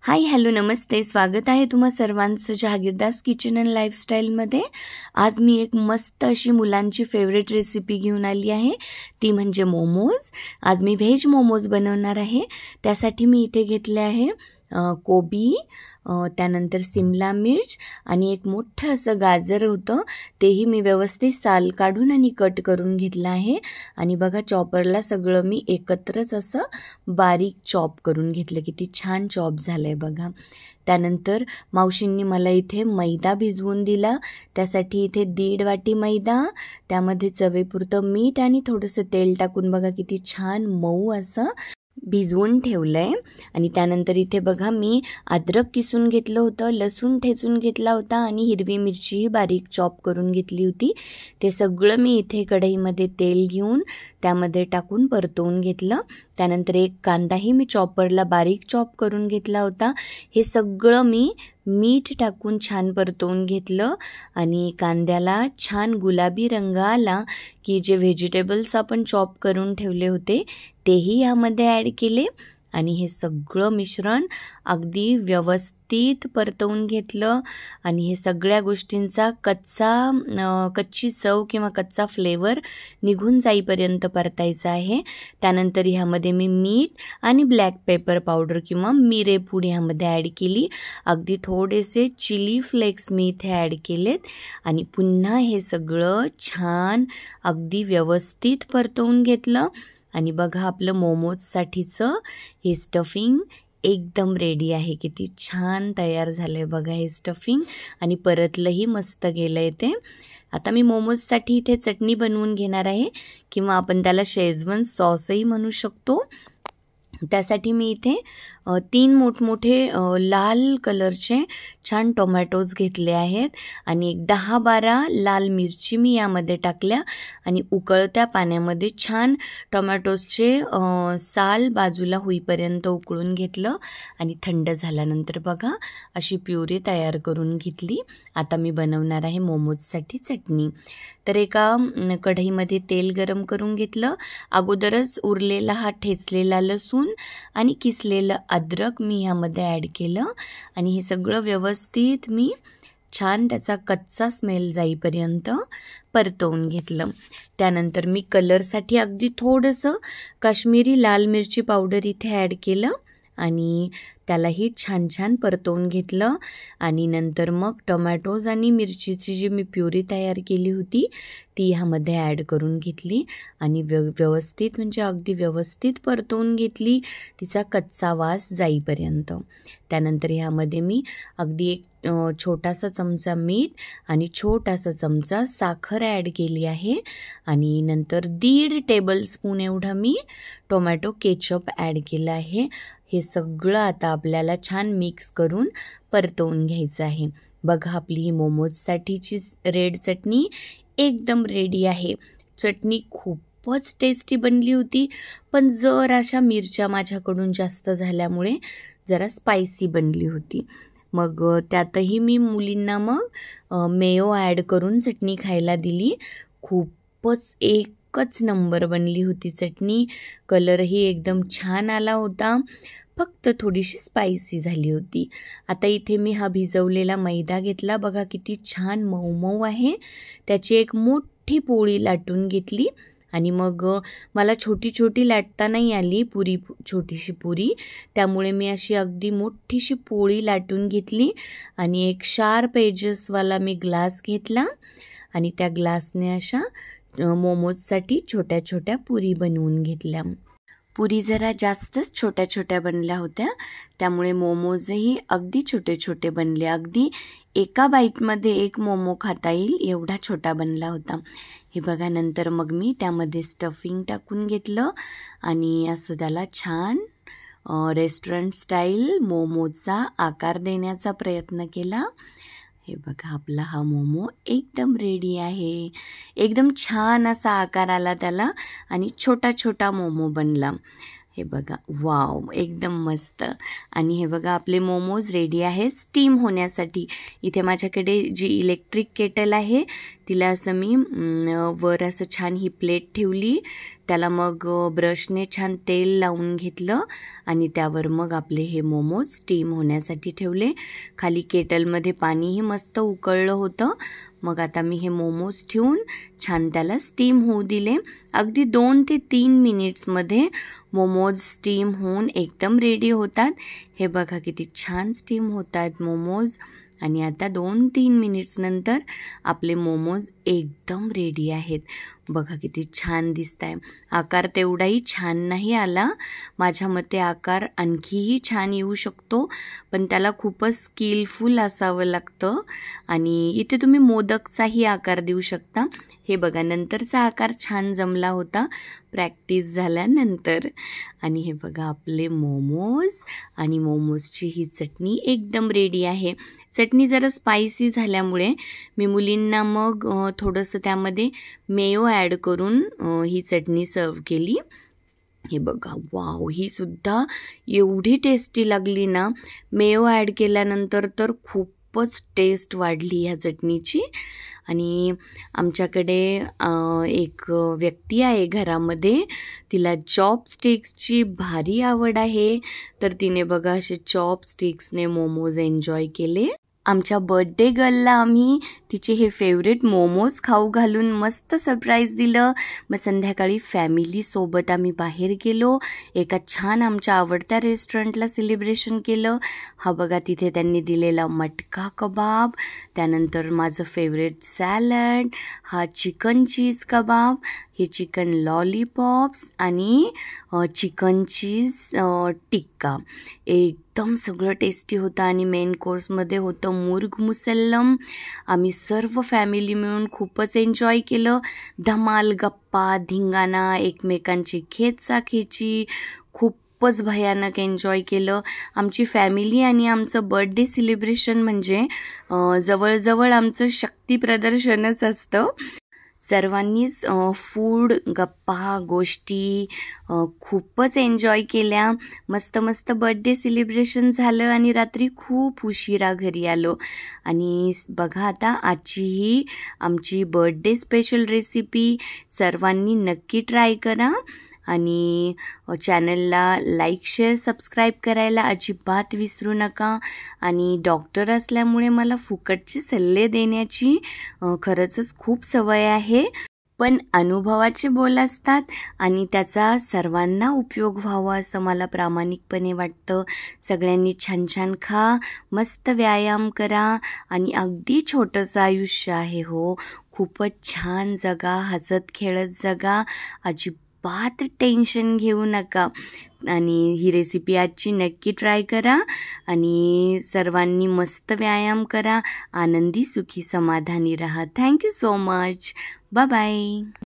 Hi hello नमस्ते, स्वागत आहे तुम्हा सर्वांचं जहागीरदास किचन अँड लाईफस्टाईलमध्ये। आज मी एक मस्त अशी मुलांची फेवरेट रेसिपी घेऊन आली आहे, ती म्हणजे मोमोज। आज मी व्हेज मोमोज बनवणार आहे। त्यासाठी मी इथे घेतले आहे कोबी, त्यानंतर सिमला मिर्च आणि एक मोठं असं गाजर होतं, तेही मी व्यवस्थित साल काढून आणि कट करून घेतलं आहे। आणि बघा चॉपरला सगळं मी एकत्रच असं बारीक चॉप करून घेतलं। किती छान चॉप झालंय बघा। त्यानंतर मावशींनी मला इथे मैदा भिजवून दिला, त्यासाठी इथे 1.5 वाटी मैदा, त्यामध्ये चवीपुरतं मीठ आणि थोडंसं तेल टाकून बघा किती छान मऊ असं भिजवून ठेवलंय। आणि त्यानंतर इथे बघा मी अद्रक किसून घेतलं होतं, लसूण ठेचून घेतला होता आणि हिरवी मिरचीही बारीक चॉप करून घेतली होती। ते सगळं मी इथे कढईमध्ये तेल घेऊन त्यामध्ये टाकून परतवून घेतलं। त्यानंतर एक कांदाही मी चॉपरला बारीक चॉप करून घेतला होता। हे सगळं मी मीठ टाकून छान परतवून घेतलं आणि कांद्याला छान गुलाबी रंग आला की जे व्हेजिटेबल्स आपण चॉप करून ठेवले होते तेही यामध्ये ॲड केले आणि हे सगळं मिश्रण अगदी व्यवस्थित परतवून घेतलं। आणि हे सगळ्या गोष्टींचा कच्ची चव किंवा कच्चा फ्लेवर निघून जाईपर्यंत परतायचा आहे। त्यानंतर ह्यामध्ये मी मीठ आणि ब्लॅक पेपर पावडर किंवा मिरेपूड ह्यामध्ये ॲड केली। अगदी थोडेसे चिली फ्लेक्स मी इथे ॲड केलेत आणि पुन्हा हे सगळं छान अगदी व्यवस्थित परतवून घेतलं। आणि बघा आपलं मोमोजसाठीचं हे स्टफिंग एकदम रेडी आहे। किती छान तयार झालंय बघा हे स्टफिंग आणि परतलंही मस्त गेलंय ते। आता मी मोमोजसाठी इथे चटणी बनवून घेणार आहे किंवा आपण त्याला शेजवान सॉसही म्हणू शकतो। त्यासाठी मी इथे 3 मोठमोठे लाल कलरचे छान टोमॅटोज घेतले आहेत आणि एक 10-12 लाल मिरची मी यामध्ये टाकल्या आणि उकळत्या पाण्यामध्ये छान टोमॅटोजचे साल बाजूला होईपर्यंत उकळून घेतलं आणि थंड झाल्यानंतर बघा अशी प्युरी तयार करून घेतली। आता मी बनवणार आहे मोमोजसाठी चटणी। तर एका कढईमध्ये तेल गरम करून घेतलं। अगोदरच उरलेला हा ठेचलेला लसूण आणि किसलेलं अद्रक मी ह्यामध्ये ॲड केलं आणि हे सगळं व्यवस्थित मी छान त्याचा कच्चा स्मेल जाईपर्यंत परतवून घेतलं। त्यानंतर मी कलरसाठी अगदी थोडंसं काश्मीरी लाल मिरची पावडर इथे ॲड केलं आणि त्यालाही छान छान परतवून घेतलं। आणि नंतर मग टोमॅटोज आणि मिरचीची जी मी प्युरी तयार केली होती ती ह्यामध्ये ॲड करून घेतली आणि व्यवस्थित म्हणजे अगदी व्यवस्थित परतवून घेतली, तिचा कच्चा वास जाईपर्यंत। त्यानंतर ह्यामध्ये मी अगदी एक छोटासा चमचा मीठ आणि छोटासा चमचा साखर ॲड केली आहे आणि नंतर 1.5 टेबलस्पून एवढा मी टोमॅटो केचप ॲड केलं आहे। हे सगळं आता आपल्याला छान मिक्स करून परतवून घ्यायचं आहे। बघा आपली ही मोमोजसाठीची रेड चटणी एकदम रेडी आहे। चटणी खूपच टेस्टी बनली होती, पण जर अशा मिरच्या माझ्याकडून जास्त झाल्यामुळे जरा स्पायसी बनली होती। मग त्यातही मी मुलींना मग मेयो ॲड करून चटणी खायला दिली। खूपच एकच नंबर बनली होती चटणी। कलरही एकदम छान आला होता, फक्त थोडीशी स्पायसी झाली होती। आता इथे मी हा भिजवलेला मैदा घेतला, बघा किती छान मऊ मऊ आहे। त्याची एक मोठी पोळी लाटून घेतली आणि मग मला छोटी छोटी लाटता नाही आली छोटीशी पुरी, त्यामुळे मी अशी अगदी मोठीशी पोळी लाटून घेतली आणि एक शार्प एजेसवाला मी ग्लास घेतला आणि त्या ग्लासने अशा मोमोजसाठी छोट्या छोट्या पुरी बनवून घेतल्या। पुरी जरा जास्तच छोट्या छोट्या बनल्या होत्या, त्यामुळे मोमोजही अगदी छोटे छोटे बनले। अगदी एका बाईटमध्ये एक मोमो खाता येईल एवढा छोटा बनला होता। हे बघा नंतर मग मी त्यामध्ये स्टफिंग टाकून घेतलं आणि असं त्याला छान रेस्टॉरंट स्टाईल मोमोचा आकार देण्याचा प्रयत्न केला। हे बघा आपला हा मोमो एकदम रेडी आहे। एकदम छान असा आकार आला त्याला आणि छोटा छोटा मोमो बनला। हे बघा, वाव, एकदम मस्त. आणि हे बघा आपले मोमोज रेडी आहेत स्टीम होण्यासाठी. इथे माझ्याकडे जी इलेक्ट्रिक केटल आहे तिला असं मी वर असं छान ही प्लेट ठेवली, त्याला मग ब्रशने छान तेल लावून घेतलं आणि त्यावर मग आपले हे मोमोज स्टीम होण्यासाठी ठेवले. खाली केटलमध्ये पाणीही मस्त उकळलं होतं. मग आता मी हे मोमोज ठेवून छान त्याला स्टीम होऊ दिले. अगदी 2 ते 3 मिनिट्समध्ये मोमोज स्टीम होऊन एकदम रेडी होतात. हे बघा किती छान स्टीम होत आहेत मोमोज. आणि आता 2-3 मिनिट्स नंतर आपले मोमोज एकदम रेडी आहेत. बघा किती छान दिसत आहे. आकार तेवढाही छान नाही आला, माझ्या मते आकार आणखीही छान येऊ शकतो, पण त्याला खूपच स्किलफुल असावं लागतं. आणि इथे तुम्ही मोदकचाही आकार देऊ शकता. हे बघा नंतरचा आकार छान जमला होता प्रॅक्टिस झाल्यानंतर. आणि हे बघा आपले मोमोज आणि मोमोजची ही चटणी एकदम रेडी आहे. चटणी जरा स्पायसी झाल्यामुळे मी मुलींना मग थोडंसं त्यामध्ये मेयो ॲड करून ही चटणी सर्व केली. हे बघा, वाव, ही सुद्धा एवढी टेस्टी लागली ना. मेयो ॲड केल्यानंतर तर खूपच टेस्ट वाढली ह्या चटणीची. आणि आमच्याकडे एक व्यक्ती आहे घरामध्ये, तिला चॉपस्टिक्सची भारी आवड आहे. तर तिने बघा असे चॉपस्टिक्सने मोमोज एन्जॉय केले. आमच्या बर्थडे गर्लला आम्ही तिचे हे फेवरेट मोमोज खाऊ घालून मस्त सरप्राईज दिलं. मग संध्याकाळी फॅमिलीसोबत आम्ही बाहेर गेलो, एका छान आमच्या आवडत्या रेस्टॉरंटला सेलिब्रेशन केलं. हा बघा तिथे त्यांनी दिलेला मटका कबाब, त्यानंतर माझं फेवरेट सॅलड, हा चिकन चीज कबाब, हे चिकन लॉलीपॉप्स आणि चिकन चीज टिक्का. एकदम सगळं टेस्टी होतं. आणि मेन कोर्समध्ये होतं मुर्ग मुसल्लम. आम्ही सर्व फॅमिली मिळून खूपच एन्जॉय केलं. धमाल, गप्पा, धिंगाणा, एकमेकांची खेचाखेची, खूपच भयानक एन्जॉय केलं. आमची फॅमिली आणि आमचं बर्थडे सेलिब्रेशन म्हणजे जवळजवळ आमचं शक्ती प्रदर्शनच असतं. सर्वांनीच फूड, गप्पा, गोष्टी खूपच एन्जॉय केल्या. मस्त मस्त बर्थडे सेलिब्रेशन झालं आणि रात्री खूप उशिरा घरी आलो. आणि बघा आता आजची ही आमची बर्थडे स्पेशल रेसिपी सर्वांनी नक्की ट्राय करा. आणि चॅनलला लाईक, शेअर, सबस्क्राईब करायला अजिबात विसरू नका. आणि डॉक्टर असल्यामुळे मला फुकटचे सल्ले देण्याची खरंच खूप सवय आहे, पण अनुभवाचे बोल असतात आणि त्याचा सर्वांना उपयोग व्हावा असं मला प्रामाणिकपणे वाटतं. सगळ्यांनी छान छान खा, मस्त व्यायाम करा आणि अगदी छोटंसं आयुष्य आहे हो, खूपच छान जगा, हसत खेळत जगा, अजिबात टेन्शन घेऊ नका. आणि ही रेसिपी आजची नक्की ट्राय करा आणि सर्वांनी मस्त व्यायाम करा, आनंदी, सुखी, समाधानी राहा. Thank you so much. Bye bye.